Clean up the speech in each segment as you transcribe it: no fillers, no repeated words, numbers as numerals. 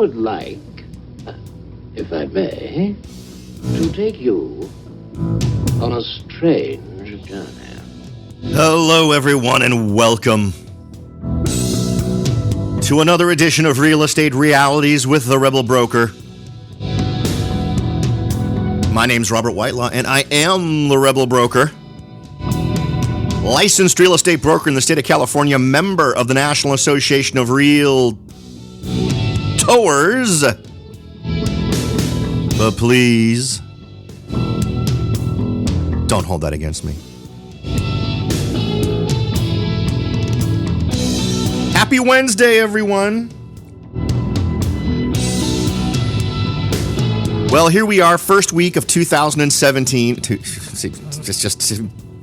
would like, if I may, to take you on a strange journey. Hello, everyone, and welcome to another edition of Real Estate Realities with the Rebel Broker. My name's Robert Whitelaw, and I am the Rebel Broker. Licensed real estate broker in the state of California, member of the National Association of Realtors. But please, don't hold that against me. Happy Wednesday, everyone. Well, here we are, first week of 2017.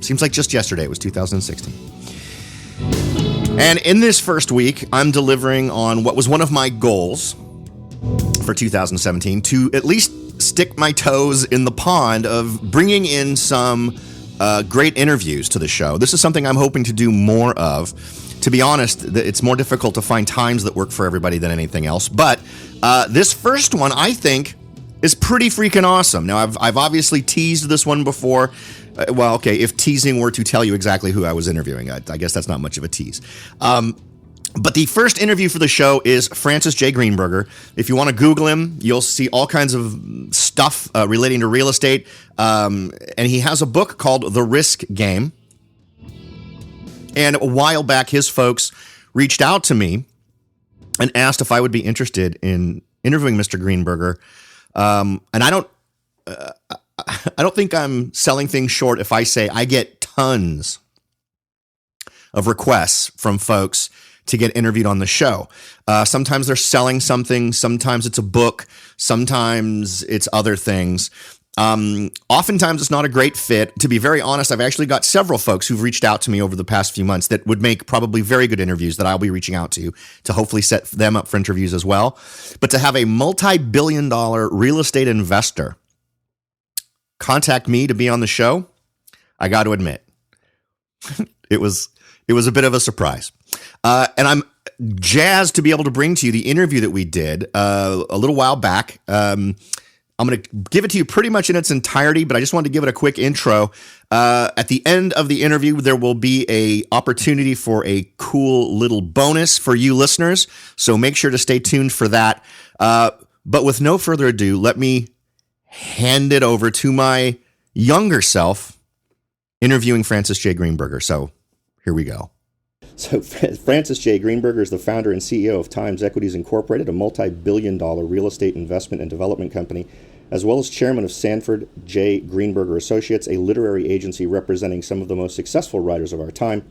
Seems like just yesterday it was 2016. And in this first week, I'm delivering on what was one of my goals for 2017, to at least stick my toes in the pond of bringing in some great interviews to the show. This is something I'm hoping to do more of. To be honest, it's more difficult to find times that work for everybody than anything else. But this first one, I think, is pretty freaking awesome. Now, I've obviously teased this one before. Well, okay, if teasing were to tell you exactly who I was interviewing, I guess that's not much of a tease. But the first interview for the show is Francis J Greenburger. If you want to Google him, you'll see all kinds of stuff relating to real estate. And he has a book called The Risk Game. And a while back, his folks reached out to me and asked if I would be interested in interviewing Mr. Greenberger. And I don't think I'm selling things short if I say I get tons of requests from folks to get interviewed on the show. Sometimes they're selling something. Sometimes it's a book. Sometimes it's other things. Oftentimes it's not a great fit. To be very honest, I've actually got several folks who've reached out to me over the past few months that would make probably very good interviews that I'll be reaching out to hopefully set them up for interviews as well. But to have a multi-billion-dollar real estate investor contact me to be on the show, I got to admit, it was a bit of a surprise. And I'm jazzed to be able to bring to you the interview that we did a little while back. I'm going to give it to you pretty much in its entirety, but I just wanted to give it a quick intro. At the end of the interview, there will be an opportunity for a cool little bonus for you listeners, so make sure to stay tuned for that. But with no further ado, let me hand it over to my younger self interviewing Francis J. Greenburger. So here we go. So Francis J. Greenberger is the founder and CEO of Times Equities Incorporated, a multi-billion-dollar real estate investment and development company, as well as chairman of Sanford J. Greenberger Associates, a literary agency representing some of the most successful writers of our time.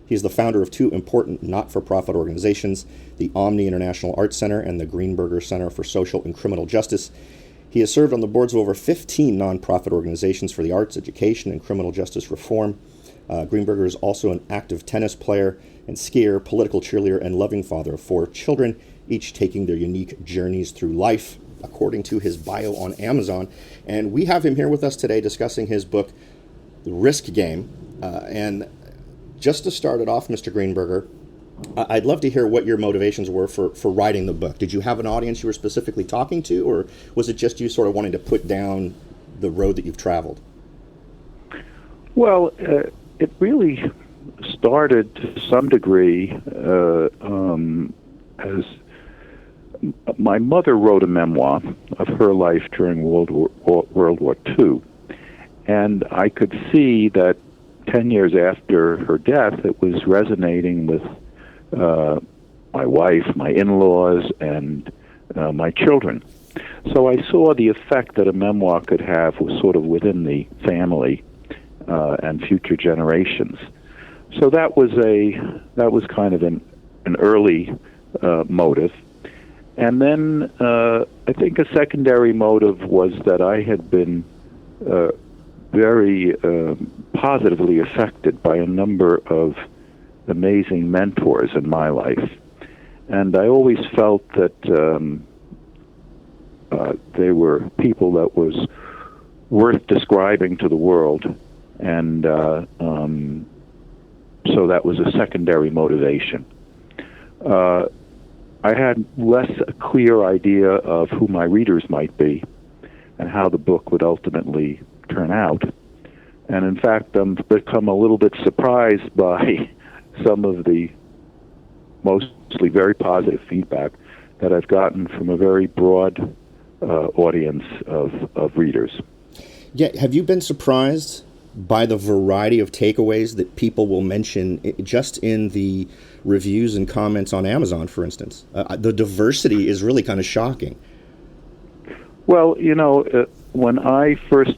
He is the founder of two important not-for-profit organizations, the Omni International Arts Center and the Greenberger Center for Social and Criminal Justice. He has served on the boards of over 15 nonprofit organizations for the arts, education, and criminal justice reform. Greenberger is also an active tennis player and skier, political cheerleader, and loving father of 4 children, each taking their unique journeys through life, according to his bio on Amazon. And we have him here with us today discussing his book, The Risk Game. And just to start it off, Mr. Greenberger, I'd love to hear what your motivations were for writing the book. Did you have an audience you were specifically talking to, or was it just you sort of wanting to put down the road that you've traveled? Well, it really started to some degree as my mother wrote a memoir of her life during World War II, and I could see that 10 years after her death, it was resonating with my wife, my in-laws, and my children. So I saw the effect that a memoir could have was sort of within the family and future generations. So that was kind of an early motive. And then I think a secondary motive was that I had been very positively affected by a number of amazing mentors in my life. And I always felt that they were people that was worth describing to the world. And so that was a secondary motivation. I had less a clear idea of who my readers might be and how the book would ultimately turn out. And in fact, I've become a little bit surprised by some of the mostly very positive feedback that I've gotten from a very broad audience of readers. Yeah, have you been surprised by the variety of takeaways that people will mention just in the reviews and comments on Amazon, for instance? The diversity is really kind of shocking. Well, when I first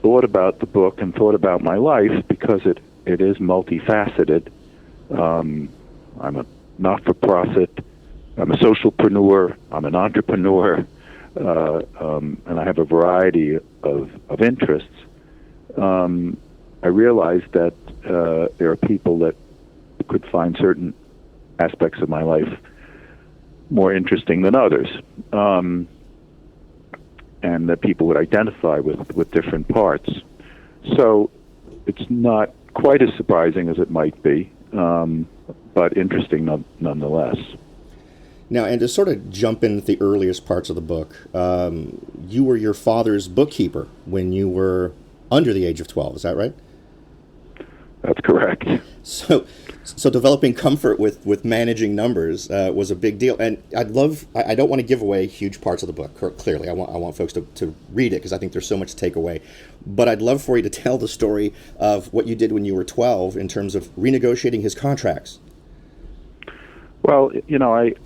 thought about the book and thought about my life, because it is multifaceted, I'm a not-for-profit, I'm a socialpreneur, I'm an entrepreneur, and I have a variety of interests. I realized that there are people that could find certain aspects of my life more interesting than others, and that people would identify with different parts. So it's not quite as surprising as it might be, but interesting nonetheless. Now, and to sort of jump into the earliest parts of the book, you were your father's bookkeeper when you were under the age of 12, is that right? That's correct. So developing comfort with managing numbers was a big deal. And I don't want to give away huge parts of the book, clearly. I want folks to read it because I think there's so much to take away. But I'd love for you to tell the story of what you did when you were 12 in terms of renegotiating his contracts. Well,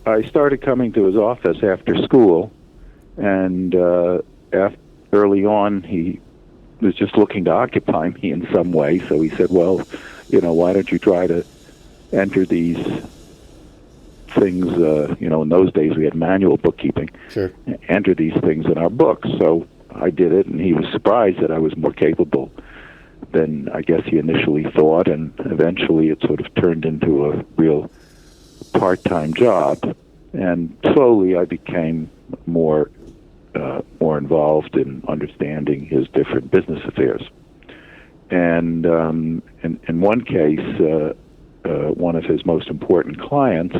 I started coming to his office after school, and early on he was just looking to occupy me in some way. So he said, well, why don't you try to enter these things, in those days we had manual bookkeeping. Sure. Enter these things in our books. So I did it, and he was surprised that I was more capable than I guess he initially thought, and eventually it sort of turned into a real part-time job. And slowly I became more involved in understanding his different business affairs. And in one case, one of his most important clients,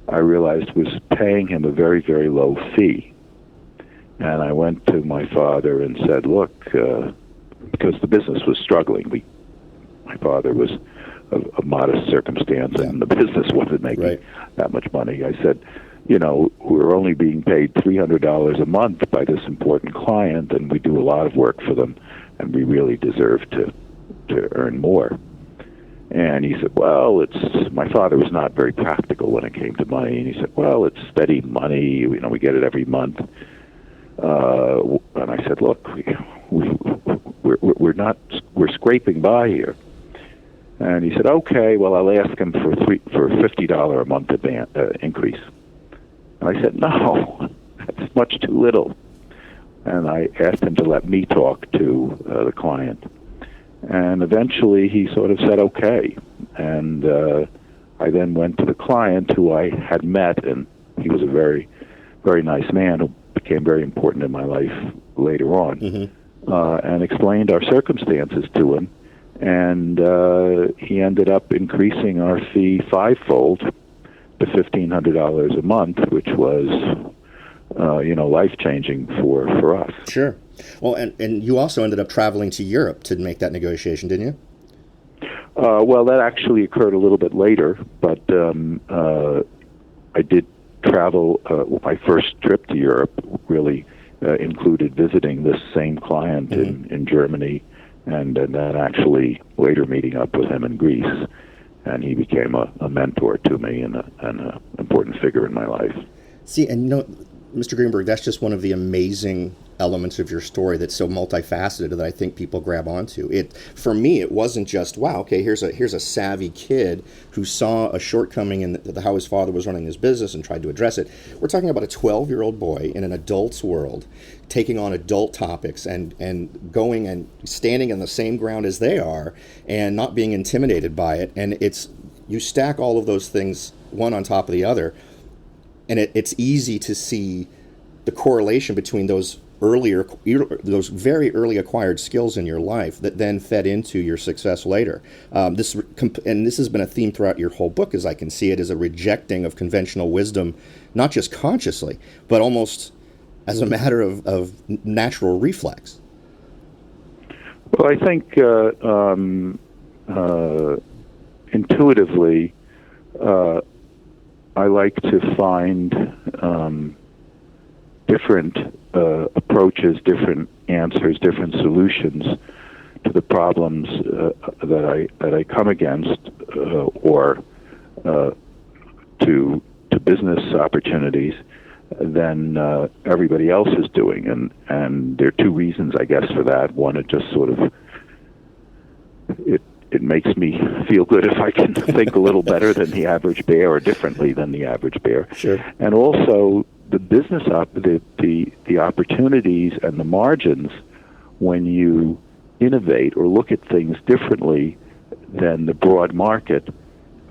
I realized was paying him a very, very low fee. And I went to my father and said, look, because the business was struggling. My father was of modest circumstance, and the business wasn't making that much money. I said, we're only being paid $300 a month by this important client, and we do a lot of work for them, and we really deserve to earn more. And he said, well, my father was not very practical when it came to money, and he said, well, it's steady money, we get it every month. And I said, look, we're scraping by here. And he said, okay, well, I'll ask him for a $50 a month increase. And I said, no, that's much too little. And I asked him to let me talk to the client. And eventually he sort of said, okay. And I then went to the client who I had met, and he was a very, very nice man who became very important in my life later on, and explained our circumstances to him. And he ended up increasing our fee fivefold to $1,500 a month, which was, life-changing for us. Sure. Well, and you also ended up traveling to Europe to make that negotiation, didn't you? Well, that actually occurred a little bit later, but I did travel. My first trip to Europe really included visiting this same client in Germany, and then actually later meeting up with him in Greece. And he became a mentor to me and an important figure in my life. See, and Mr. Greenberg, that's just one of the amazing elements of your story that's so multifaceted that I think people grab onto. For me, it wasn't just, wow, okay, here's a savvy kid who saw a shortcoming in how his father was running his business and tried to address it. We're talking about a 12-year-old boy in an adult's world taking on adult topics and going and standing on the same ground as they are and not being intimidated by it. And you stack all of those things one on top of the other, and it's easy to see the correlation between those those very early acquired skills in your life that then fed into your success later. This has been a theme throughout your whole book, as I can see it, is a rejecting of conventional wisdom, not just consciously, but almost as a matter of natural reflex. Well, I think intuitively, I like to find different approaches, different answers, different solutions to the problems that I come against, or to business opportunities than everybody else is doing, and there are two reasons, I guess, for that. One, it just sort of it makes me feel good if I can think a little better than the average bear, or differently than the average bear. Sure. And also the business the opportunities and the margins when you innovate or look at things differently than the broad market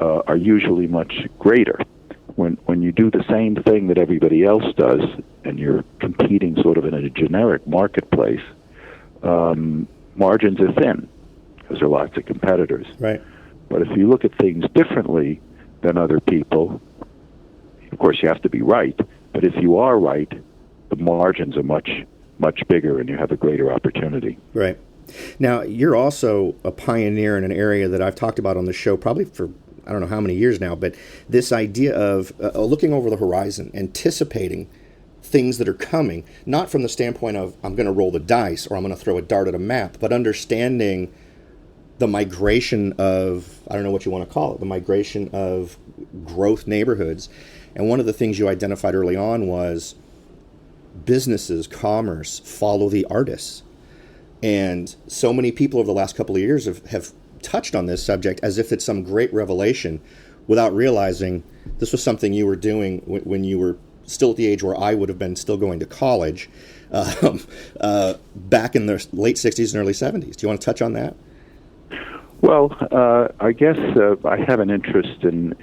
are usually much greater. When you do the same thing that everybody else does, and you're competing sort of in a generic marketplace, margins are thin because there are lots of competitors. Right. But if you look at things differently than other people, of course you have to be right, but if you are right, the margins are much, much bigger and you have a greater opportunity. Right. Now, you're also a pioneer in an area that I've talked about on the show probably for I don't know how many years now, but this idea of looking over the horizon, anticipating things that are coming, not from the standpoint of I'm going to roll the dice or I'm going to throw a dart at a map, but understanding the migration of, I don't know what you want to call it, the migration of growth neighborhoods. And one of the things you identified early on was businesses, commerce, follow the artists. And so many people over the last couple of years have touched on this subject as if it's some great revelation, without realizing this was something you were doing when you were still at the age where I would have been still going to college, back in the late 60s and early 70s. Do you want to touch on that? Well, I guess I have an interest in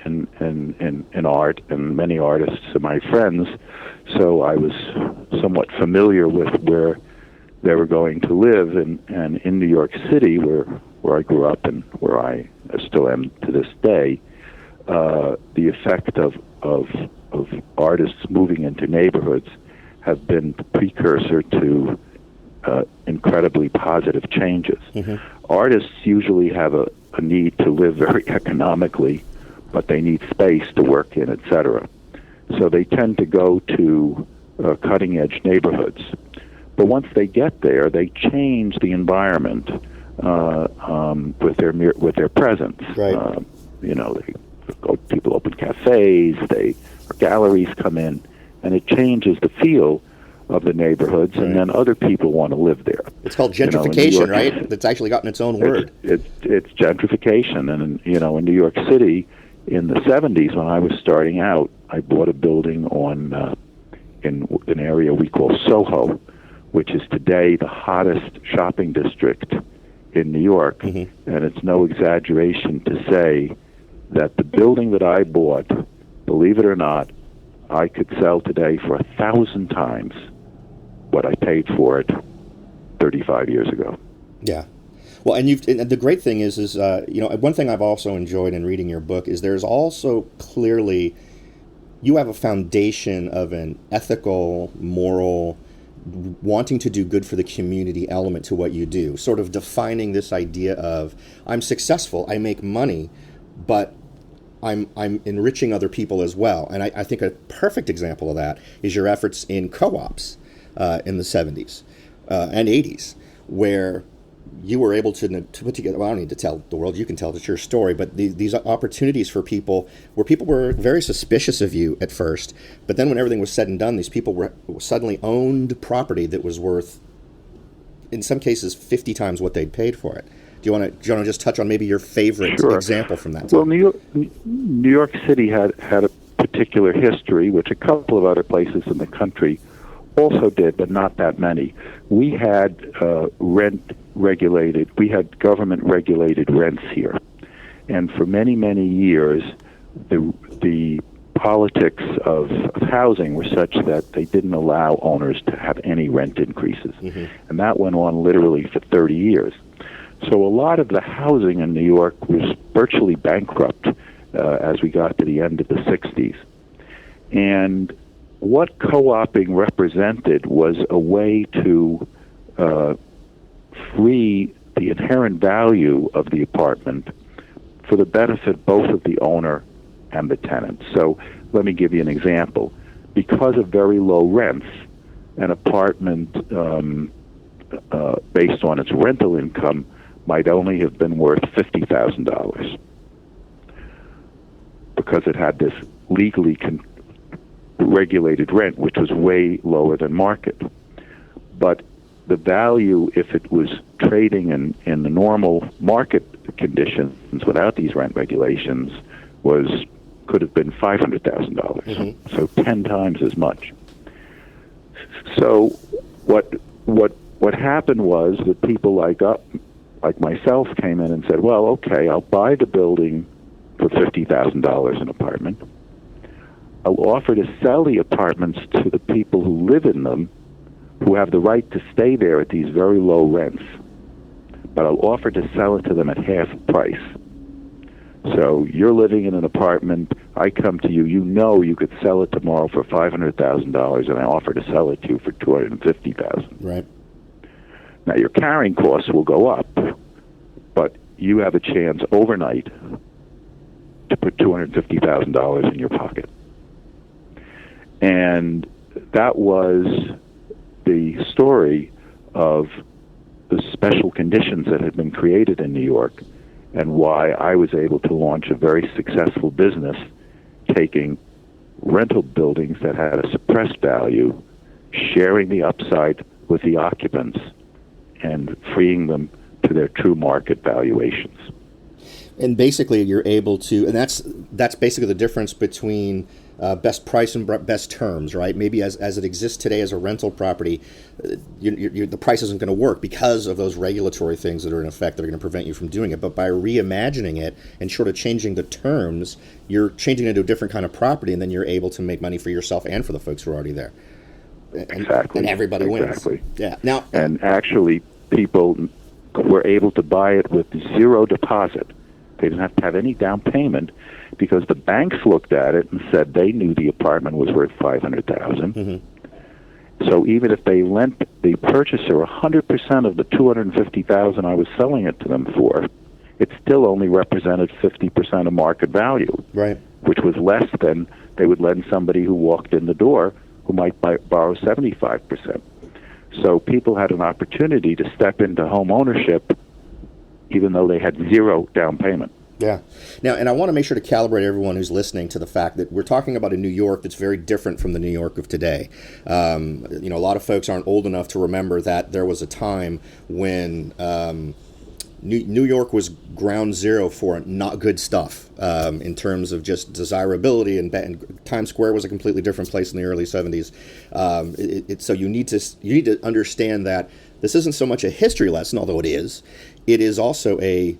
art, and many artists are my friends, so I was somewhat familiar with where they were going to live, and in New York City, where I grew up and where I still am to this day, the effect of artists moving into neighborhoods have been the precursor to incredibly positive changes. Mm-hmm. Artists usually have a need to live very economically, but they need space to work in, etc. So they tend to go to cutting-edge neighborhoods. But once they get there, they change the environment with their presence. Right. People open cafes, galleries come in, and it changes the feel of the neighborhoods, right. And then other people want to live there. It's called gentrification, right? That's actually gotten its own word. It's gentrification, and in New York City, in the 70s when I was starting out, I bought a building in an area we call Soho, which is today the hottest shopping district in New York, mm-hmm. And it's no exaggeration to say that the building that I bought, believe it or not, I could sell today for 1,000 times what I paid for it 35 years ago. Yeah. Well, and the great thing is one thing I've also enjoyed in reading your book is there's also clearly, you have a foundation of an ethical, moral, wanting to do good for the community element to what you do, sort of defining this idea of I'm successful, I make money, but I'm enriching other people as well. And I think a perfect example of that is your efforts in co-ops in the 70s and 80s, where you were able to put together, well, I don't need to tell the world, you can tell it's your story, but these opportunities for people where people were very suspicious of you at first, but then when everything was said and done, these people suddenly owned property that was worth, in some cases, 50 times what they'd paid for it. Do you want to just touch on maybe your favorite example from that time? Well, New York City had a particular history, which a couple of other places in the country also did, but not that many. We had government-regulated rents here. And for many, many years, the politics of housing were such that they didn't allow owners to have any rent increases. Mm-hmm. And that went on literally for 30 years. So a lot of the housing in New York was virtually bankrupt as we got to the end of the 60s. And what co-oping represented was a way to free the inherent value of the apartment for the benefit both of the owner and the tenant. So let me give you an example. Because of very low rents, an apartment based on its rental income might only have been worth $50,000 because it had this legally regulated rent, which was way lower than market. But the value, if it was trading in the normal market conditions without these rent regulations, could have been $500,000, mm-hmm. So 10 times as much. So what happened was that people like myself came in and said, well, okay, I'll buy the building for $50,000 an apartment. I'll offer to sell the apartments to the people who live in them, who have the right to stay there at these very low rents. But I'll offer to sell it to them at half price. So you're living in an apartment, I come to you, you know you could sell it tomorrow for $500,000, and I offer to sell it to you for $250,000. Right. Now your carrying costs will go up, but you have a chance overnight to put $250,000 in your pocket. And that was the story of the special conditions that had been created in New York, and why I was able to launch a very successful business taking rental buildings that had a suppressed value, sharing the upside with the occupants, and freeing them to their true market valuations. And basically you're able to, and that's basically the difference between best price and best terms, right? Maybe as it exists today as a rental property, the price isn't going to work because of those regulatory things that are in effect that are going to prevent you from doing it. But by reimagining it and sort of changing the terms, you're changing it into a different kind of property, and then you're able to make money for yourself and for the folks who are already there. Exactly. And everybody wins. Exactly. Yeah. Now, and actually, people were able to buy it with zero deposit. They didn't have to have any down payment, because the banks looked at it and said they knew the apartment was worth $500,000. Mm-hmm. So even if they lent the purchaser 100% of the $250,000 I was selling it to them for, it still only represented 50% of market value, right? Which was less than they would lend somebody who walked in the door who might borrow 75%. So people had an opportunity to step into home ownership even though they had zero down payment. Yeah. Now, and I want to make sure to calibrate everyone who's listening to the fact that we're talking about a New York that's very different from the New York of today. A lot of folks aren't old enough to remember that there was a time when New York was ground zero for not good stuff in terms of just desirability, and Times Square was a completely different place in the early 70s. So you need to understand that this isn't so much a history lesson, although it is. It is also a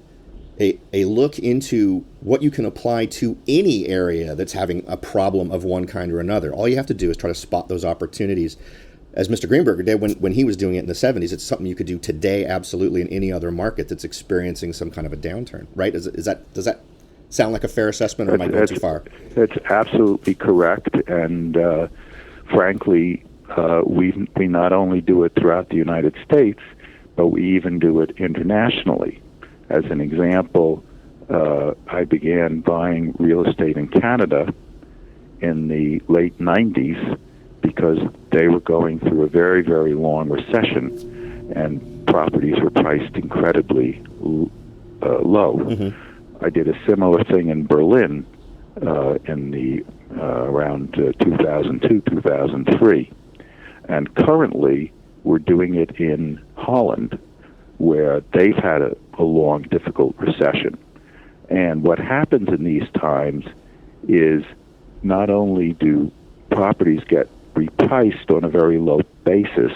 look into what you can apply to any area that's having a problem of one kind or another. All you have to do is try to spot those opportunities, as Mr. Greenberger did when he was doing it in the 70s. It's something you could do today absolutely in any other market that's experiencing some kind of a downturn, right? Does that sound like a fair assessment, or am I going too far? That's absolutely correct, and frankly, we not only do it throughout the United States, but we even do it internationally. As an example, I began buying real estate in Canada in the late 90s because they were going through a very, very long recession, and properties were priced incredibly low. Mm-hmm. I did a similar thing in Berlin in the around 2002, 2003. And currently, we're doing it in Holland, where they've had a long, difficult recession. And what happens in these times is not only do properties get repriced on a very low basis,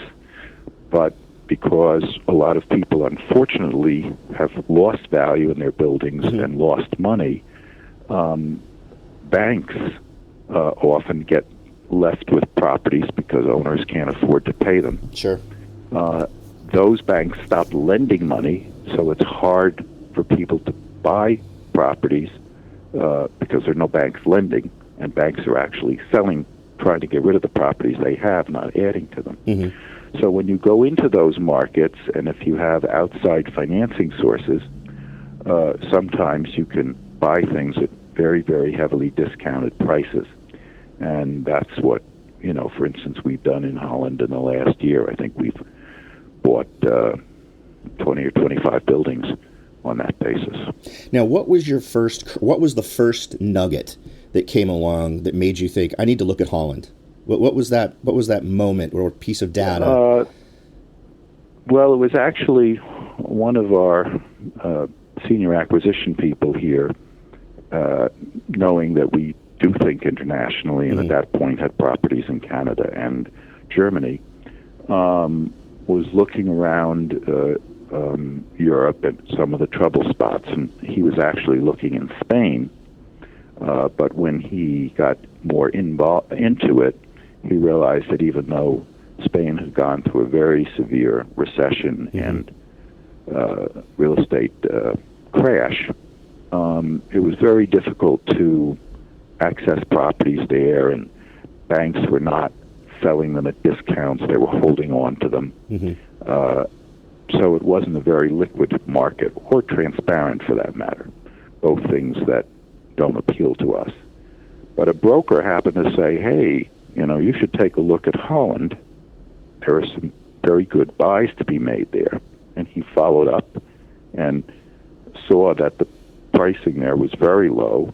but because a lot of people, unfortunately, have lost value in their buildings mm-hmm. and lost money, banks often get left with properties because owners can't afford to pay them. Sure. Those banks stopped lending money, so it's hard for people to buy properties because there are no banks lending, and banks are actually trying to get rid of the properties they have, not adding to them. Mm-hmm. So when you go into those markets, and if you have outside financing sources, sometimes you can buy things at very, very heavily discounted prices. And that's what, for instance, we've done in Holland in the last year. I think we've bought 20 or 25 buildings on that basis. Now, what was the first nugget that came along that made you think, I need to look at Holland? What was that moment or piece of data? Well, it was actually one of our senior acquisition people here, knowing that we do think internationally, and at that point had properties in Canada and Germany, was looking around Europe at some of the trouble spots, and he was actually looking in Spain. But when he got more into it, he realized that even though Spain had gone through a very severe recession and real estate crash, it was very difficult to access properties there, and banks were not selling them at discounts. They were holding on to them. So it wasn't a very liquid market, or transparent for that matter, both things that don't appeal to us. But a broker happened to say, hey, you should take a look at Holland. There are some very good buys to be made there. And he followed up and saw that the pricing there was very low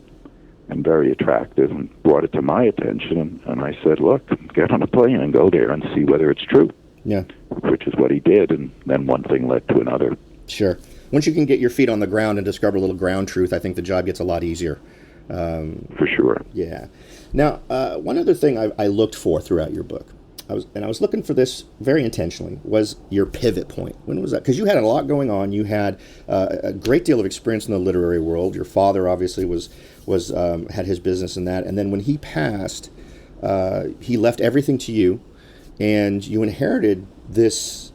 and very attractive, and brought it to my attention. And I said, look, get on a plane and go there and see whether it's true. Yeah. Which is what he did, and then one thing led to another. Sure. Once you can get your feet on the ground and discover a little ground truth, I think the job gets a lot easier. For sure. Yeah. Now, one other thing I looked for throughout your book, I was looking for this very intentionally, was your pivot point. When was that? Because you had a lot going on. You had a great deal of experience in the literary world. Your father obviously had his business in that, and then when he passed, he left everything to you, and you inherited this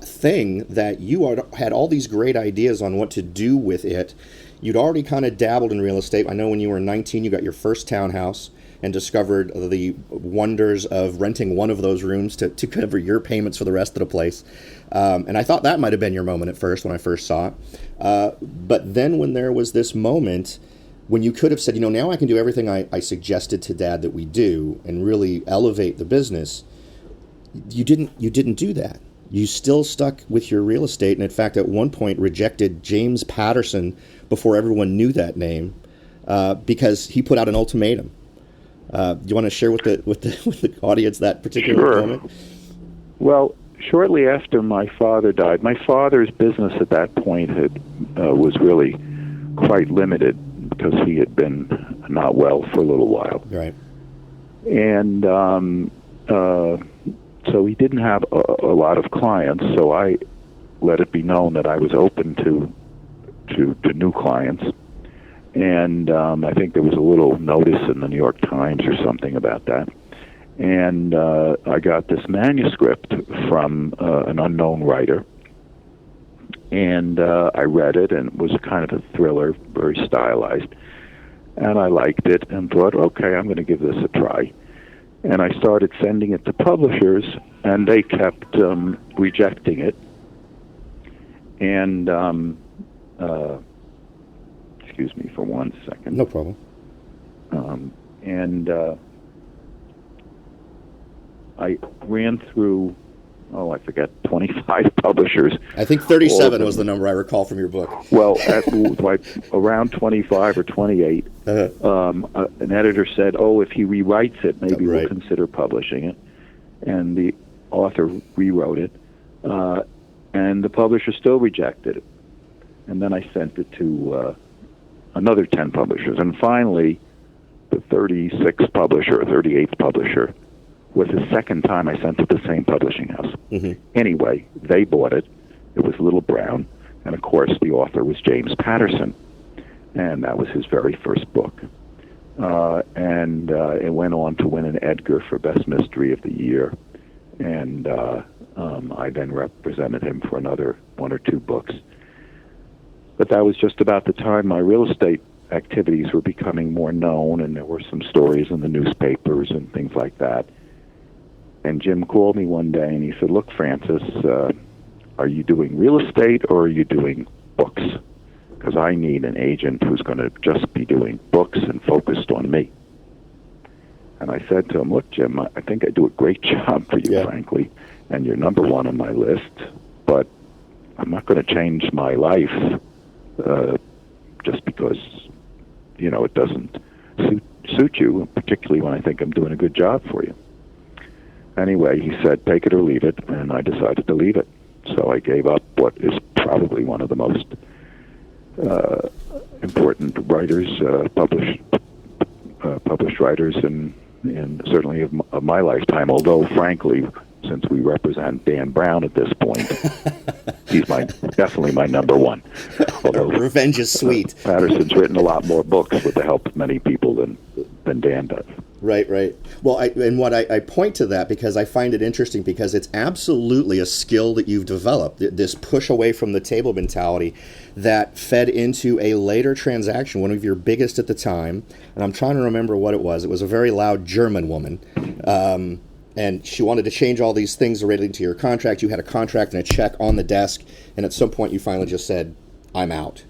thing that you had all these great ideas on what to do with it. You'd already kind of dabbled in real estate. I know when you were 19, you got your first townhouse and discovered the wonders of renting one of those rooms to cover your payments for the rest of the place. And I thought that might have been your moment at first when I first saw it. But then when there was this moment when you could have said, now I can do everything I suggested to Dad that we do and really elevate the business, you didn't do that. You still stuck with your real estate, and in fact, at one point rejected James Patterson before everyone knew that name because he put out an ultimatum. Do you want to share with the audience that particular moment? Well, shortly after my father died, my father's business at that point was really quite limited because he had been not well for a little while. Right. And so he didn't have a lot of clients, so I let it be known that I was open to new clients. And I think there was a little notice in the New York Times or something about that. And I got this manuscript from an unknown writer, and I read it, and it was kind of a thriller, very stylized. And I liked it and thought, okay, I'm going to give this a try. And I started sending it to publishers, and they kept rejecting it. And excuse me for 1 second. No problem. I ran through, I forget, 25 publishers. I think 37 was the number I recall from your book. Well, around 25 or 28, an editor said, if he rewrites it, maybe we'll consider publishing it. And the author rewrote it, and the publisher still rejected it. And then I sent it to another 10 publishers. And finally, the 36th publisher, or 38th publisher, was the second time I sent it to the same publishing house. Mm-hmm. Anyway, they bought it. It was Little Brown. And, of course, the author was James Patterson. And that was his very first book. and it went on to win an Edgar for Best Mystery of the Year. And I then represented him for another one or two books. But that was just about the time my real estate activities were becoming more known, and there were some stories in the newspapers and things like that. And Jim called me one day and he said, "Look, Francis, are you doing real estate or are you doing books? Because I need an agent who's going to just be doing books and focused on me." And I said to him, "Look, Jim, I think I do a great job for you, frankly, and you're number one on my list, but I'm not going to change my life just because, it doesn't suit you, particularly when I think I'm doing a good job for you." Anyway, he said, "Take it or leave it," and I decided to leave it. So I gave up what is probably one of the most important writers, published writers in certainly of my lifetime, although, frankly, since we represent Dan Brown at this point, he's definitely my number one. Although revenge is sweet. Patterson's written a lot more books with the help of many people than Dan does. Right. Well, I point to that because I find it interesting because it's absolutely a skill that you've developed, this push away from the table mentality that fed into a later transaction, one of your biggest at the time. And I'm trying to remember what it was. It was a very loud German woman. And she wanted to change all these things relating to your contract. You had a contract and a check on the desk. And at some point you finally just said, "I'm out."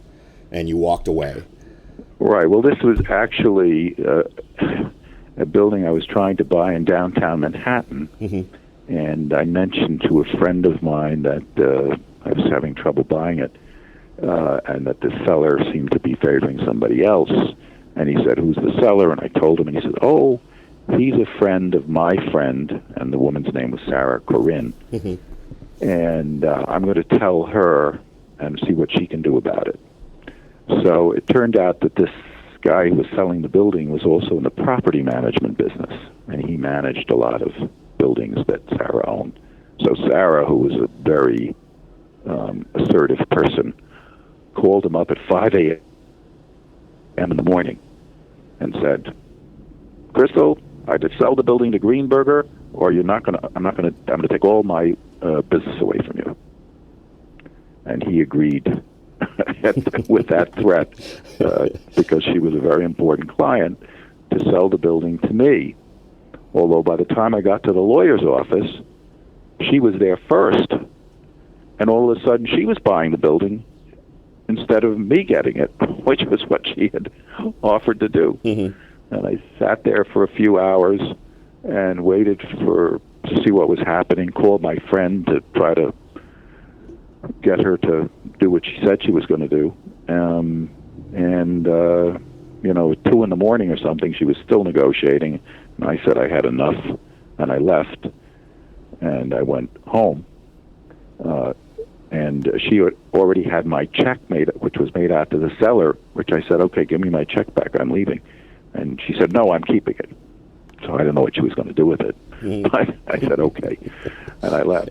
And you walked away. Right. Well, this was actually a building I was trying to buy in downtown Manhattan. Mm-hmm. And I mentioned to a friend of mine that I was having trouble buying it, and that the seller seemed to be favoring somebody else. And he said, "Who's the seller?" And I told him, and he said, "Oh, he's a friend of my friend," and the woman's name was Sarah Corinne. Mm-hmm. "And I'm going to tell her and see what she can do about it." So it turned out that this guy who was selling the building was also in the property management business, and he managed a lot of buildings that Sarah owned. So Sarah, who was a very assertive person, called him up at 5 a.m. in the morning and said, "Crystal, either sell the building to Greenberger, or I'm going to take all my business away from you." And he agreed with that threat because she was a very important client to sell the building to me. Although by the time I got to the lawyer's office, she was there first, and all of a sudden she was buying the building instead of me getting it, which was what she had offered to do. Mm-hmm. And I sat there for a few hours and waited to see what was happening, called my friend to try to get her to do what she said she was going to do. At 2 in the morning or something, she was still negotiating, and I said I had enough, and I left, and I went home. And she already had my check made, which was made out to the seller, which I said, "Okay, give me my check back, I'm leaving." And she said, "No, I'm keeping it." So I didn't know what she was going to do with it. But I said, "Okay." And I left.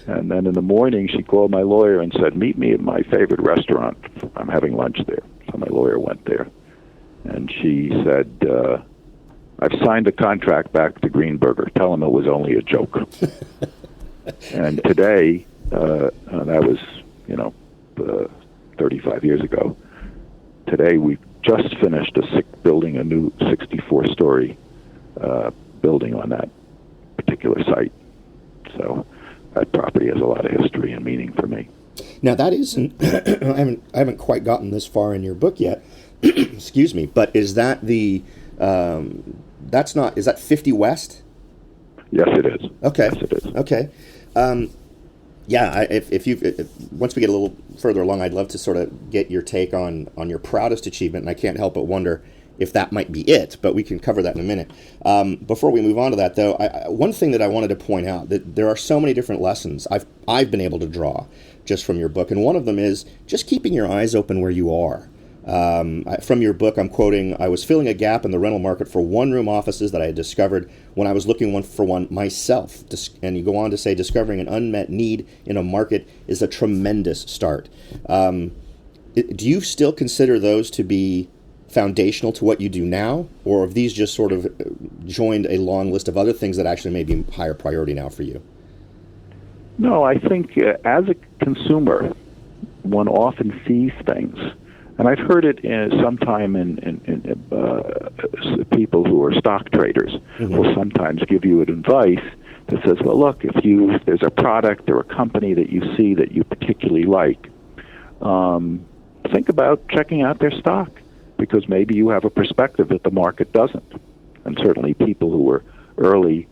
And then in the morning, she called my lawyer and said, "Meet me at my favorite restaurant. I'm having lunch there." So my lawyer went there. And she said, "I've signed the contract back to Greenberger. Tell him it was only a joke." And today, that was, 35 years ago. Today, we've just finished building a new 64-story building on that particular site. So that property has a lot of history and meaning for me. Now that isn't, I haven't quite gotten this far in your book yet. Excuse me, but is that is that 50 West? Yes, it is. Okay. Yes, it is. Okay. Once we get a little further along, I'd love to sort of get your take on your proudest achievement, and I can't help but wonder if that might be it, but we can cover that in a minute. Before we move on to that, though, one thing that I wanted to point out, that there are so many different lessons I've been able to draw just from your book, and one of them is just keeping your eyes open where you are. From your book, I'm quoting, "I was filling a gap in the rental market for one-room offices that I had discovered when I was looking for one myself." And you go on to say, "Discovering an unmet need in a market is a tremendous start." Do you still consider those to be foundational to what you do now, or have these just sort of joined a long list of other things that actually may be higher priority now for you? No, I think as a consumer, one often sees things, and I've heard it sometime in people who are stock traders will sometimes give you advice that says, well, look, if there's a product or a company that you see that you particularly like, think about checking out their stock, because maybe you have a perspective that the market doesn't. And certainly people who were early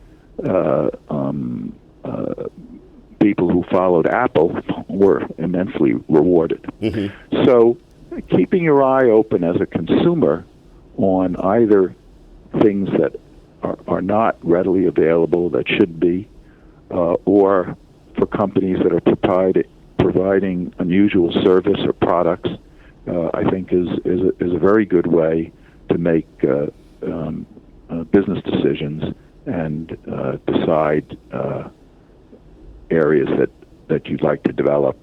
people who followed Apple were immensely rewarded. So keeping your eye open as a consumer on either things that are not readily available that should be, or for companies that are providing unusual service or products, I think is a very good way to make business decisions and decide areas that you'd like to develop,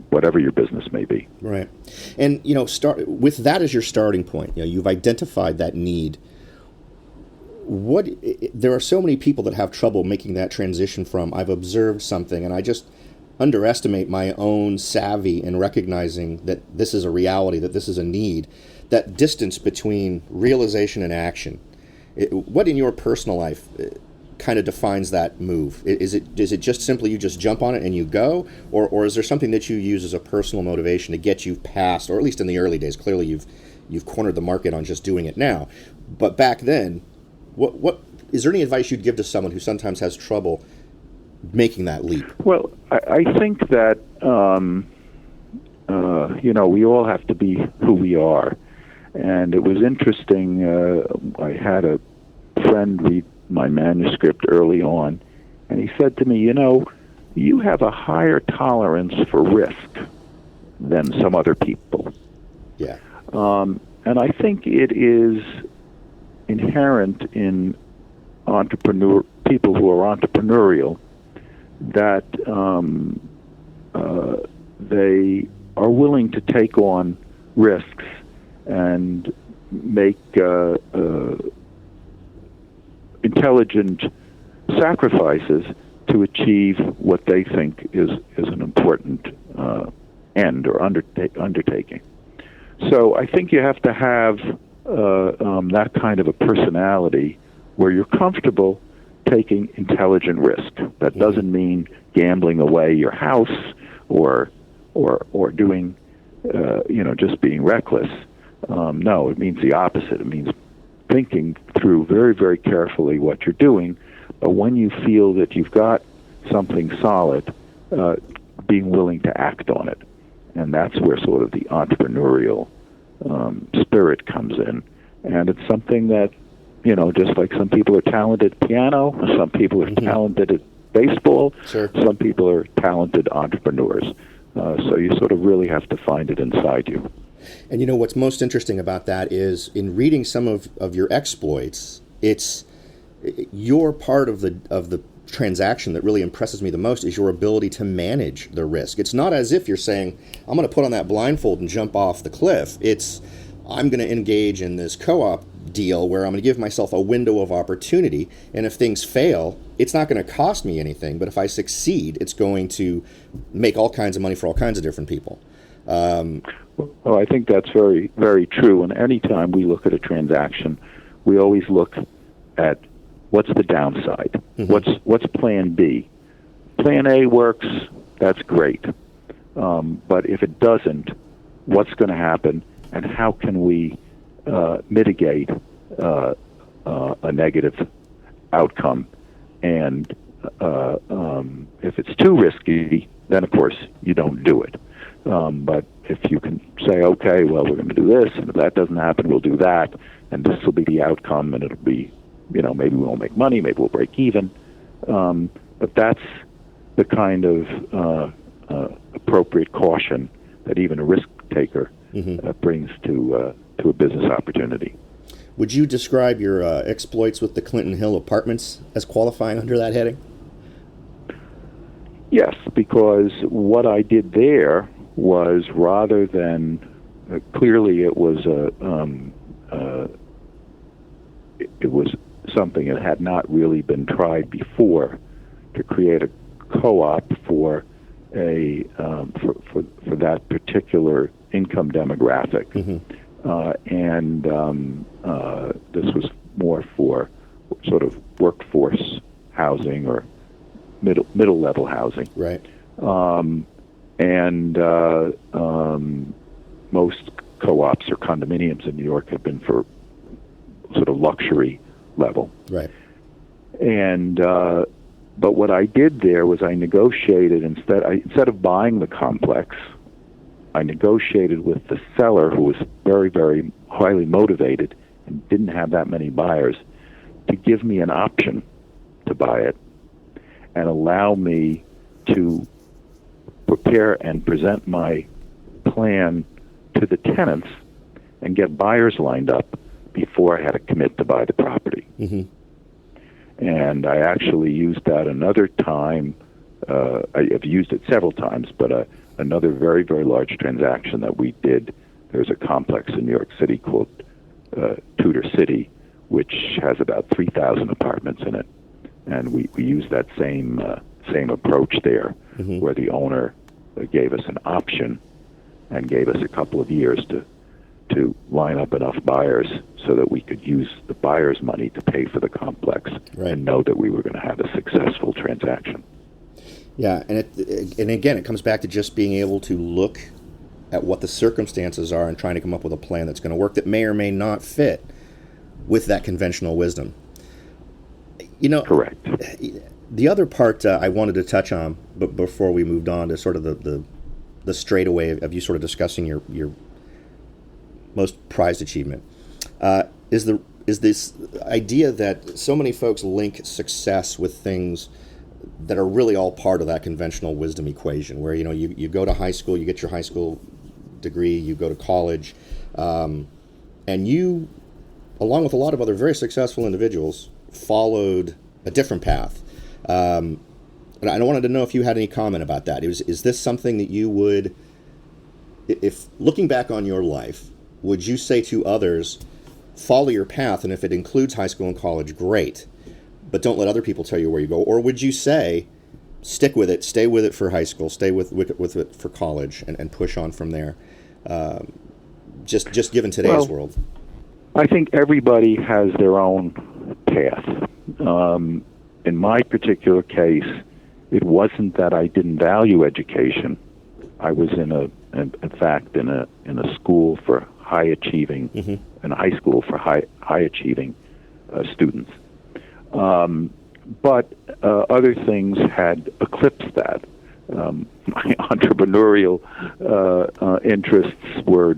whatever your business may be. Right. And, start with that as your starting point. You've identified that need. There are so many people that have trouble making that transition from, I've observed something and I just underestimate my own savvy in recognizing that this is a reality, that this is a need, that distance between realization and action. What in your personal life kind of defines that move? Is it just simply you just jump on it and you go, or is there something that you use as a personal motivation to get you past, or at least in the early days? Clearly you've cornered the market on just doing it now, but back then, what is there any advice you'd give to someone who sometimes has trouble making that leap? Well, I think that we all have to be who we are, and it was interesting. I had a friend read my manuscript early on, and he said to me, you have a higher tolerance for risk than some other people. Yeah. And I think it is inherent in people who are entrepreneurial that they are willing to take on risks and make intelligent sacrifices to achieve what they think is an important end or undertaking. So I think you have to have that kind of a personality where you're comfortable taking intelligent risk. That doesn't mean gambling away your house or doing just being reckless. No, it means the opposite. It means thinking through very, very carefully what you're doing, but when you feel that you've got something solid, being willing to act on it. And that's where sort of the entrepreneurial spirit comes in. And it's something that, just like some people are talented at piano, some people are talented at baseball, sure. Some people are talented entrepreneurs. So you sort of really have to find it inside you. And what's most interesting about that is in reading some of your exploits, it's your part of the transaction that really impresses me the most is your ability to manage the risk. It's not as if you're saying, I'm going to put on that blindfold and jump off the cliff. It's, I'm going to engage in this co-op deal where I'm going to give myself a window of opportunity, and if things fail, it's not going to cost me anything, but if I succeed, it's going to make all kinds of money for all kinds of different people. Well, I think that's very, very true. And any time we look at a transaction, we always look at what's the downside. What's Plan B? Plan A works. That's great. But if it doesn't, what's going to happen, and how can we mitigate a negative outcome? And if it's too risky, then of course you don't do it. But if you can say, okay, well, we're going to do this, and if that doesn't happen, we'll do that, and this will be the outcome, and it'll be, maybe we won't make money, maybe we'll break even. But that's the kind of appropriate caution that even a risk taker brings to a business opportunity. Would you describe your exploits with the Clinton Hill Apartments as qualifying under that heading? Yes, because what I did there was, rather than clearly it was it was something that had not really been tried before to create a co-op for a for that particular income demographic, and this was more for sort of workforce housing or middle level housing, right? And most co-ops or condominiums in New York have been for sort of luxury level, right? And but what I did there was I negotiated instead of buying the complex, I negotiated with the seller, who was very, very highly motivated and didn't have that many buyers, to give me an option to buy it and allow me to prepare and present my plan to the tenants and get buyers lined up before I had to commit to buy the property. And I actually used that another time. I've used it several times, but another very, very large transaction that we did, there's a complex in New York City called Tudor City, which has about 3,000 apartments in it. And we used that same approach there, where the owner gave us an option and gave us a couple of years to line up enough buyers so that we could use the buyer's money to pay for the complex, and know that we were going to have a successful transaction. Yeah, and again, it comes back to just being able to look at what the circumstances are and trying to come up with a plan that's going to work that may or may not fit with that conventional wisdom. You know, correct. The other part I wanted to touch on, but before we moved on to sort of the straightaway of you sort of discussing your most prized achievement, is this idea that so many folks link success with things that are really all part of that conventional wisdom equation, where you go to high school, you get your high school degree, you go to college, and you, along with a lot of other very successful individuals, followed a different path. And I wanted to know if you had any comment about that. Is this something that you would, if looking back on your life, would you say to others, follow your path, and if it includes high school and college, great, but don't let other people tell you where you go? Or would you say, stick with it, stay with it for high school, stay with it for college, and push on from there, just given today's world? I think everybody has their own path. In my particular case, it wasn't that I didn't value education. I was in fact in a school for high achieving, in a high school for high achieving students. But other things had eclipsed that. My entrepreneurial interests were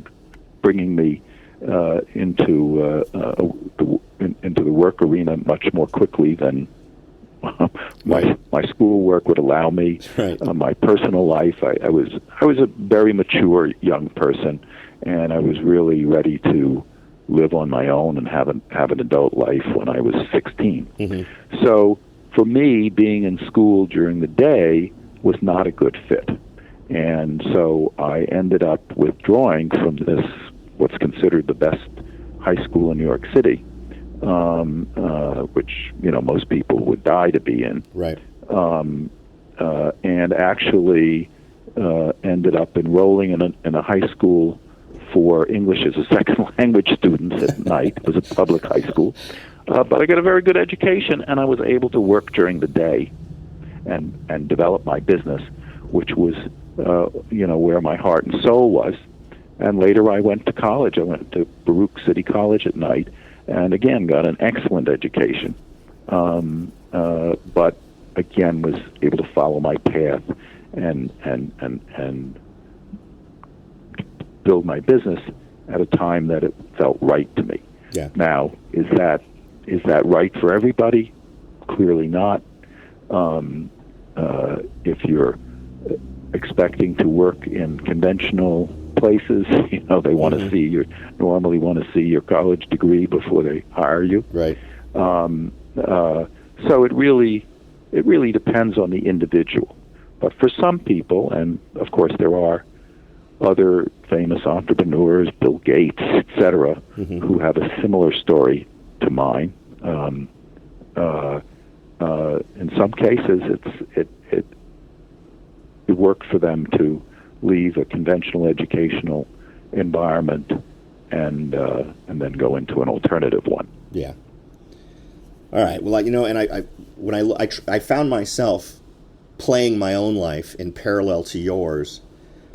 bringing me into the work arena much more quickly than my schoolwork would allow me. Right. My personal life, I was a very mature young person, and I was really ready to live on my own and have an adult life when I was 16. So for me, being in school during the day was not a good fit, and so I ended up withdrawing from this, what's considered the best high school in New York City, which most people would die to be in. Right. And actually ended up enrolling in a high school for English as a second language students at night. It was a public high school. But I got a very good education, and I was able to work during the day and develop my business, which was, where my heart and soul was. And later I went to college. I went to Baruch City College at night, and again got an excellent education. But again was able to follow my path and build my business at a time that it felt right to me. Yeah. Now, is that right for everybody? Clearly not. If you're expecting to work in conventional places, they want to see normally want to see your college degree before they hire you. Right. So it really depends on the individual. But for some people, and of course there are other famous entrepreneurs, Bill Gates, etc., who have a similar story to mine. In some cases, it worked for them to leave a conventional educational environment and then go into an alternative one. Yeah. All right. Well, I found myself playing my own life in parallel to yours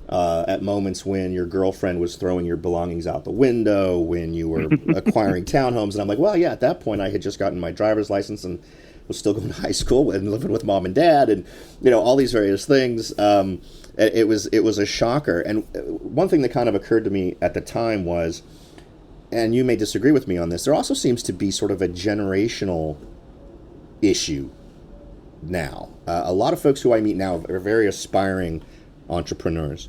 at moments when your girlfriend was throwing your belongings out the window, when you were acquiring townhomes, and I'm like, well, yeah, at that point I had just gotten my driver's license and was still going to high school and living with mom and dad, and all these various things. It was a shocker. And one thing that kind of occurred to me at the time was, and you may disagree with me on this, there also seems to be sort of a generational issue now. A lot of folks who I meet now are very aspiring entrepreneurs.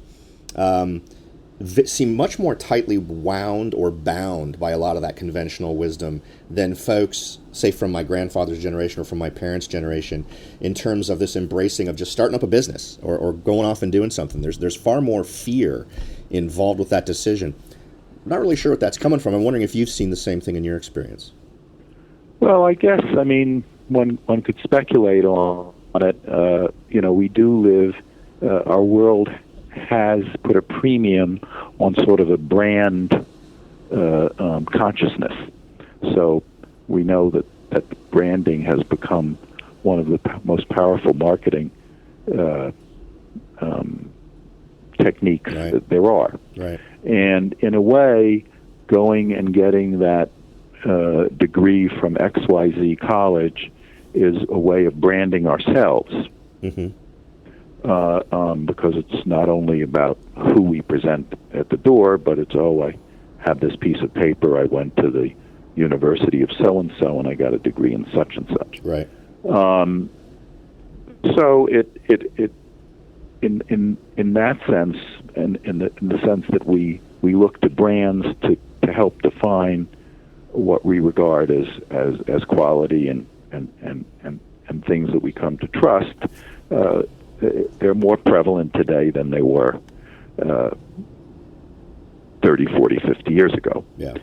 Seem much more tightly wound or bound by a lot of that conventional wisdom than folks, say, from my grandfather's generation or from my parents' generation, in terms of this embracing of just starting up a business or going off and doing something. There's far more fear involved with that decision. I'm not really sure what that's coming from. I'm wondering if you've seen the same thing in your experience. Well, I guess, one could speculate on it. We do live, our world has put a premium on sort of a brand consciousness. So we know that branding has become one of the most powerful marketing techniques that there are. Right. And in a way, going and getting that degree from XYZ college is a way of branding ourselves. Because it's not only about who we present at the door, but it's, I have this piece of paper, I went to the University of so-and-so and I got a degree in such and such. Right. So it in that sense, and in the sense that we look to brands to help define what we regard as quality and things that we come to trust, they're more prevalent today than they were 30, 40, 50 years ago. Yeah.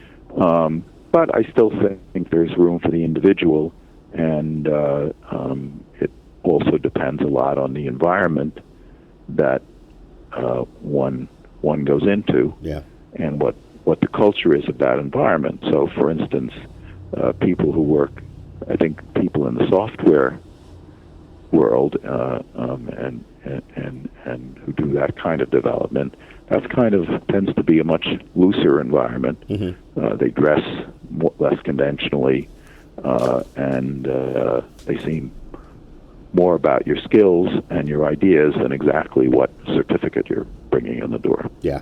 But I still think there's room for the individual, and it also depends a lot on the environment that one goes into, and what the culture is of that environment. So, for instance, people who work, I think people in the software world and who do that kind of development, that's tends to be a much looser environment. They dress less conventionally, and they seem more about your skills and your ideas than exactly what certificate you're bringing in the door. Yeah.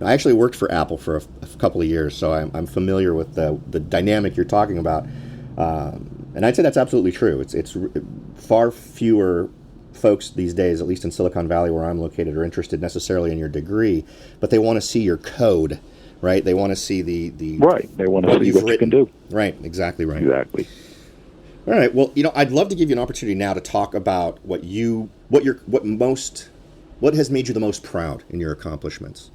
I actually worked for Apple for a couple of years, so I'm familiar with the dynamic you're talking about. And I'd say that's absolutely true. It's far fewer folks these days, at least in Silicon Valley where I'm located, are interested necessarily in your degree, but they want to see your code, right? They want to see the right. They want to see what you can do. Right. Exactly right. Exactly. All right. Well, I'd love to give you an opportunity now to talk about what has made you the most proud in your accomplishments.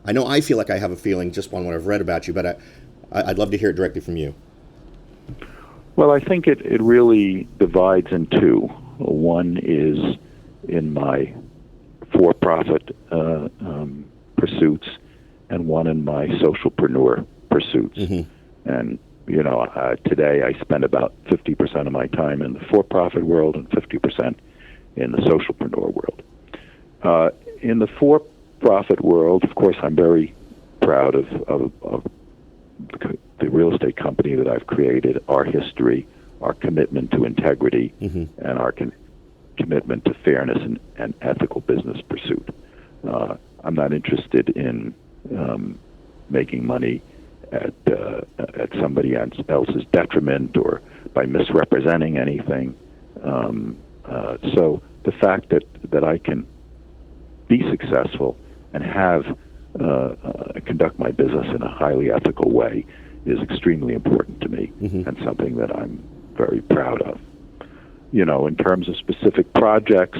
I know I feel like I have a feeling just on what I've read about you, but I'd love to hear it directly from you. Well, I think it really divides in two. One is in my for-profit pursuits, and one in my socialpreneur pursuits. And, today I spend about 50% of my time in the for-profit world and 50% in the socialpreneur world. In the for-profit world, of course, I'm very proud of the real estate company that I've created, our history, our commitment to integrity, and our commitment to fairness and ethical business pursuit. I'm not interested in making money at somebody else's detriment or by misrepresenting anything. So the fact that I can be successful and have conduct my business in a highly ethical way is extremely important to me, and something that I'm very proud of. In terms of specific projects,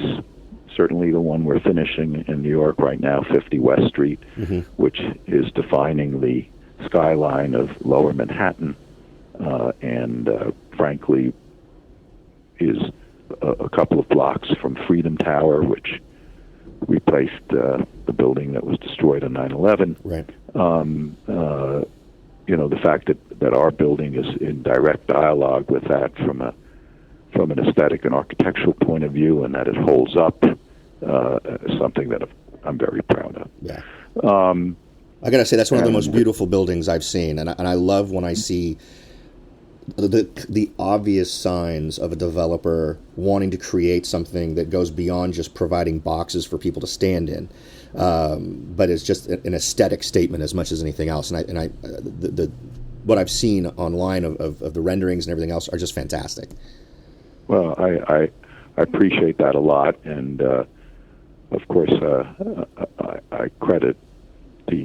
certainly the one we're finishing in New York right now, 50 West Street, which is defining the skyline of Lower Manhattan, and frankly is a couple of blocks from Freedom Tower, which replaced the building that was destroyed on 9/11. Right. The fact that our building is in direct dialogue with that from an aesthetic and architectural point of view, and that it holds up, is something that I'm very proud of. Yeah. I got to say, that's one of the most beautiful buildings I've seen, and I love when I see the obvious signs of a developer wanting to create something that goes beyond just providing boxes for people to stand in, but it's just an aesthetic statement as much as anything else. And what I've seen online of the renderings and everything else are just fantastic. Well, I appreciate that a lot, and of course I credit the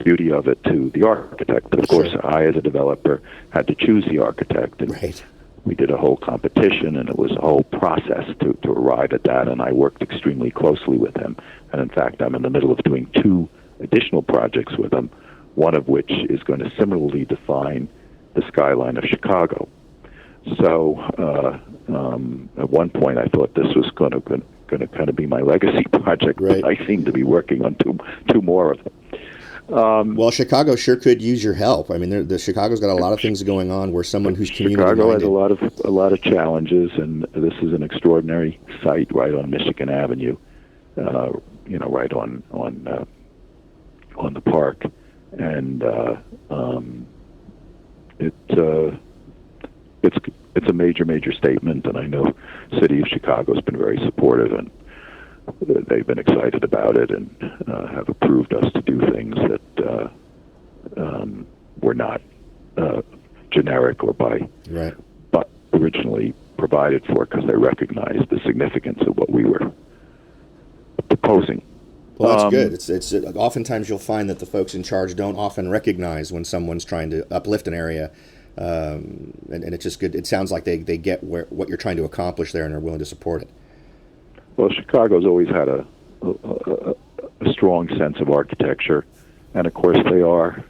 beauty of it to the architect. But of course, I, as a developer, had to choose the architect. And right. We did a whole competition, and it was a whole process to arrive at that, and I worked extremely closely with him. And in fact, I'm in the middle of doing 2 additional projects with him, one of which is going to similarly define the skyline of Chicago. So at one point, I thought this was going to kind of be my legacy project, right. but I seem to be working on two more of them. Well, Chicago sure could use your help. I mean, the Chicago's got a lot of things going on where someone who's community-minded. Chicago has a lot of challenges, and this is an extraordinary site right on Michigan Avenue, right on the park, and it's a major statement, and I know City of Chicago has been very supportive, and they've been excited about it and have approved us to do things that were not generic or but originally provided for, because they recognized the significance of what we were proposing. Well, that's good. It's oftentimes you'll find that the folks in charge don't often recognize when someone's trying to uplift an area, and it's just good. It sounds like they get what you're trying to accomplish there and are willing to support it. Well, Chicago's always had a strong sense of architecture, and of course they are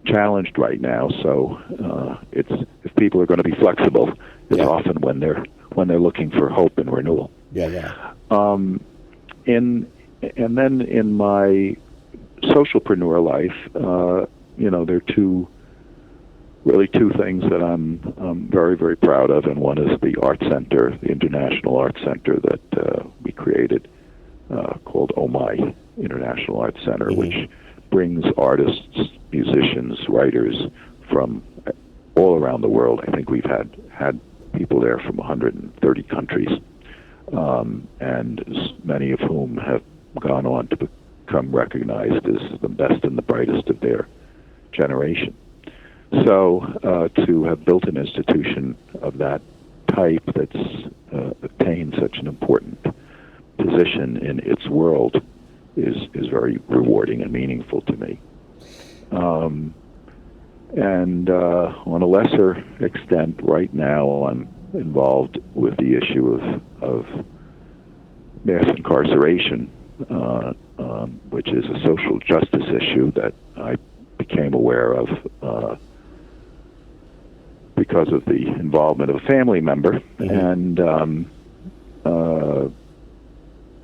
challenged right now. So if people are going to be flexible, it's often when they're looking for hope and renewal. Yeah. And then in my socialpreneur life, there are two things that I'm very, very proud of, and one is the Art Center, the International Art Center that we created, called Oh My International Art Center, which brings artists, musicians, writers from all around the world. I think we've had people there from 130 countries, and many of whom have gone on to become recognized as the best and the brightest of their generation. So to have built an institution of that type that's attained such an important position in its world is very rewarding and meaningful to me. And on a lesser extent, right now I'm involved with the issue of mass incarceration, which is a social justice issue that I became aware of because of the involvement of a family member, and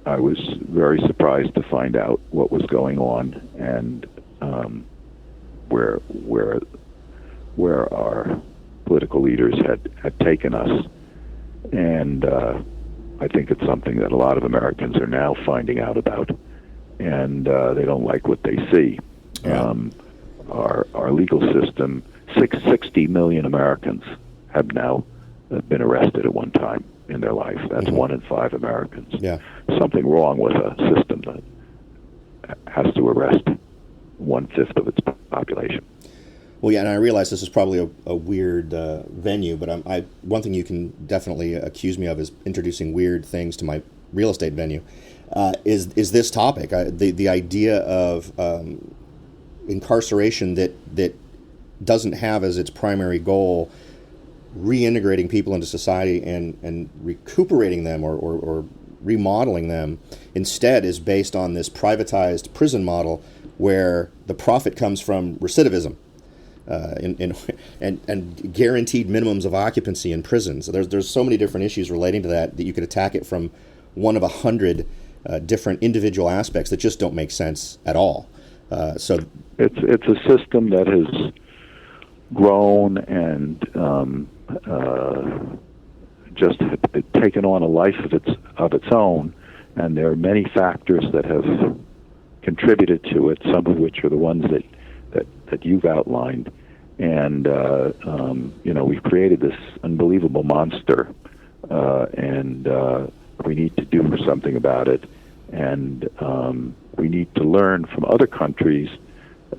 I was very surprised to find out what was going on, and where our political leaders had taken us, and I think it's something that a lot of Americans are now finding out about, and they don't like what they see. Yeah. Our legal system, 60 million Americans have now been arrested at one time in their life. That's 1 in 5 Americans. Yeah. Something wrong with a system that has to arrest 1/5 of its population. Well, yeah, and I realize this is probably a weird venue, but one thing you can definitely accuse me of is introducing weird things to my real estate venue. Is this topic, the idea of incarceration that doesn't have as its primary goal reintegrating people into society and recuperating them or remodeling them instead is based on this privatized prison model where the profit comes from recidivism and guaranteed minimums of occupancy in prisons. So there's so many different issues relating to that you could attack it from one of 100 different individual aspects that just don't make sense at all. So it's a system that has grown and just taken on a life of its own, and there are many factors that have contributed to it, some of which are the ones that you've outlined. And we've created this unbelievable monster, and we need to do something about it. And we need to learn from other countries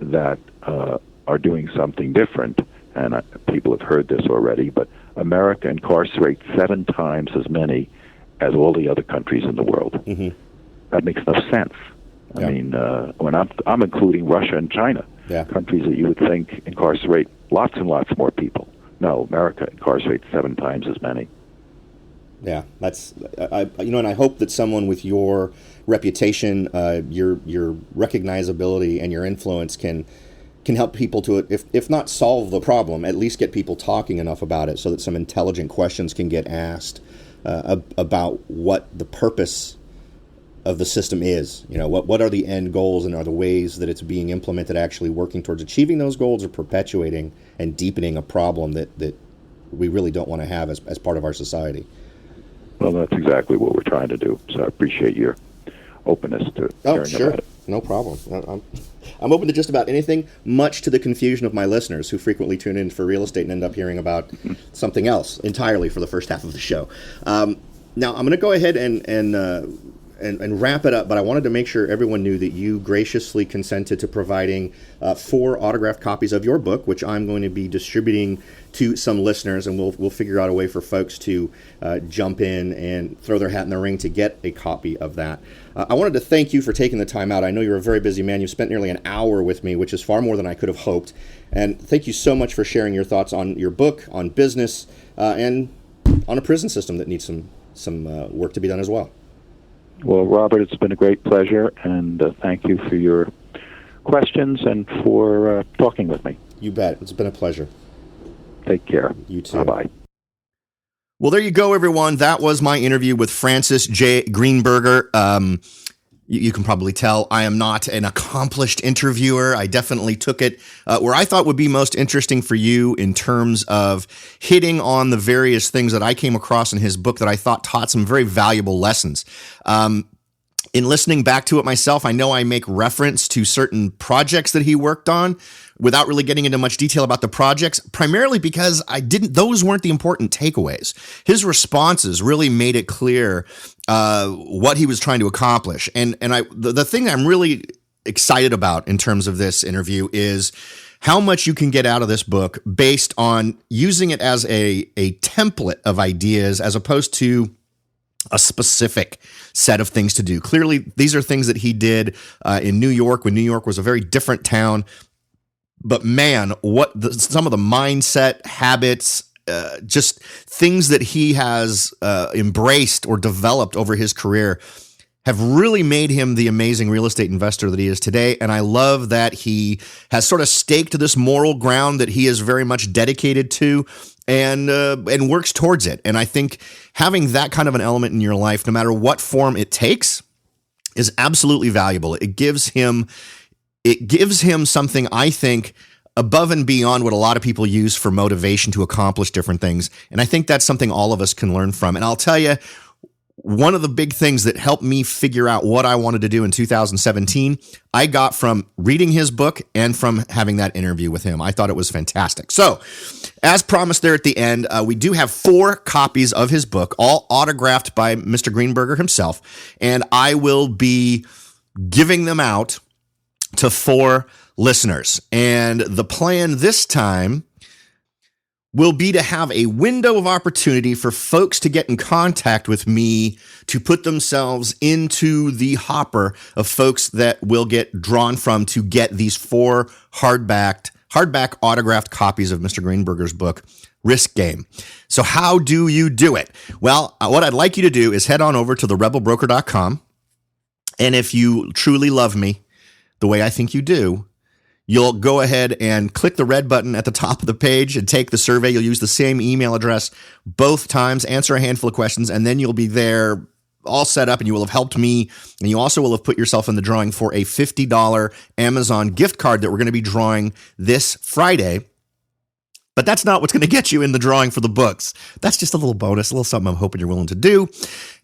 that are doing something different. And people have heard this already, but America incarcerates 7 times as many as all the other countries in the world. Mm-hmm. That makes no sense. I mean, when I'm including Russia and China, countries that you would think incarcerate lots and lots more people. No, America incarcerates 7 times as many. Yeah, that's and I hope that someone with your reputation, your recognizability, and your influence can help people to, if not solve the problem, at least get people talking enough about it so that some intelligent questions can get asked about what the purpose of the system is. What are the end goals, and are the ways that it's being implemented actually working towards achieving those goals, or perpetuating and deepening a problem that we really don't want to have as part of our society. Well, that's exactly what we're trying to do. So I appreciate your openness to hearing about it. No problem. I'm open to just about anything, much to the confusion of my listeners who frequently tune in for real estate and end up hearing about something else entirely for the first half of the show. Now, I'm going to go ahead and wrap it up, but I wanted to make sure everyone knew that you graciously consented to providing 4 autographed copies of your book, which I'm going to be distributing to some listeners, and we'll figure out a way for folks to jump in and throw their hat in the ring to get a copy of that. I wanted to thank you for taking the time out. I know you're a very busy man. You've spent nearly an hour with me, which is far more than I could have hoped. And thank you so much for sharing your thoughts on your book, on business, and on a prison system that needs some work to be done as well. Well, Robert, it's been a great pleasure, and thank you for your questions and for talking with me. You bet. It's been a pleasure. Take care. You too. Bye-bye. Well, there you go, everyone. That was my interview with Francis J. Greenburger. You can probably tell I am not an accomplished interviewer. I definitely took it where I thought would be most interesting for you in terms of hitting on the various things that I came across in his book that I thought taught some very valuable lessons. In listening back to it myself, I know I make reference to certain projects that he worked on without really getting into much detail about the projects, primarily because those weren't the important takeaways. His responses really made it clear what he was trying to accomplish. And the thing I'm really excited about in terms of this interview is how much you can get out of this book based on using it as a template of ideas as opposed to a specific set of things to do. Clearly, these are things that he did in New York when New York was a very different town. But man, some of the mindset, habits, just things that he has embraced or developed over his career have really made him the amazing real estate investor that he is today. And I love that he has sort of staked this moral ground that he is very much dedicated to and works towards it. And I think having that kind of an element in your life, no matter what form it takes, is absolutely valuable. It gives him something, I think, above and beyond what a lot of people use for motivation to accomplish different things. And I think that's something all of us can learn from. And I'll tell you, one of the big things that helped me figure out what I wanted to do in 2017, I got from reading his book and from having that interview with him. I thought it was fantastic. So, as promised there at the end, we do have 4 copies of his book, all autographed by Mr. Greenberger himself, and I will be giving them out to 4 listeners. And the plan this time will be to have a window of opportunity for folks to get in contact with me to put themselves into the hopper of folks that will get drawn from to get these 4 hardbacked hardback autographed copies of Mr. Greenberger's book, Risk Game. So how do you do it? Well, what I'd like you to do is head on over to therebelbroker.com. And if you truly love me the way I think you do, you'll go ahead and click the red button at the top of the page and take the survey. You'll use the same email address both times, answer a handful of questions, and then you'll be there all set up, and you will have helped me. And you also will have put yourself in the drawing for a $50 Amazon gift card that we're going to be drawing this Friday. But that's not what's going to get you in the drawing for the books. That's just a little bonus, a little something I'm hoping you're willing to do.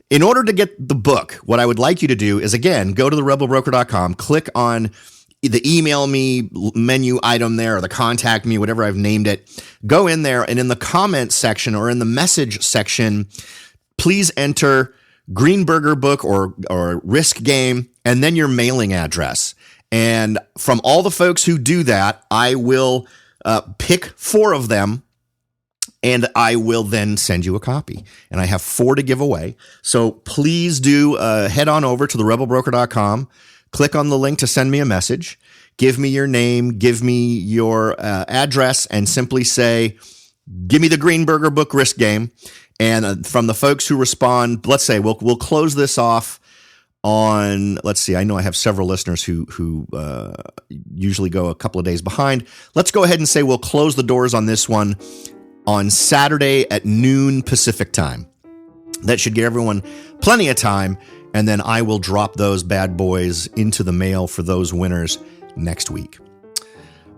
In order to get the book, what I would like you to do is, again, go to therebelbroker.com, click on the email me menu item there, or the contact me, whatever I've named it. Go in there, and in the comment section or in the message section, please enter Greenberger book or Risk Game, and then your mailing address. And from all the folks who do that, I will pick 4 of them, and I will then send you a copy. And I have 4 to give away. So please do head on over to therebelbroker.com, click on the link to send me a message, give me your name, give me your address, and simply say, give me the Greenberger book, Risk Game. And from the folks who respond, let's say we'll close this off on, let's see, I know I have several listeners who usually go a couple of days behind. Let's go ahead and say we'll close the doors on this one on Saturday at noon Pacific time. That should give everyone plenty of time, and then I will drop those bad boys into the mail for those winners next week.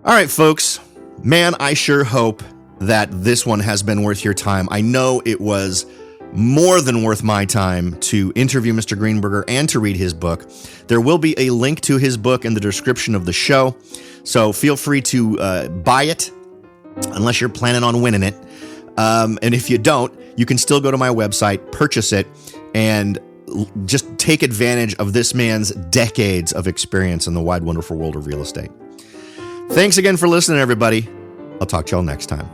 All right, folks, man, I sure hope that this one has been worth your time. I know it was more than worth my time to interview Mr. Greenberger and to read his book. There will be a link to his book in the description of the show, so feel free to buy it unless you're planning on winning it. And if you don't, you can still go to my website, purchase it, and just take advantage of this man's decades of experience in the wide, wonderful world of real estate. Thanks again for listening, everybody. I'll talk to y'all next time.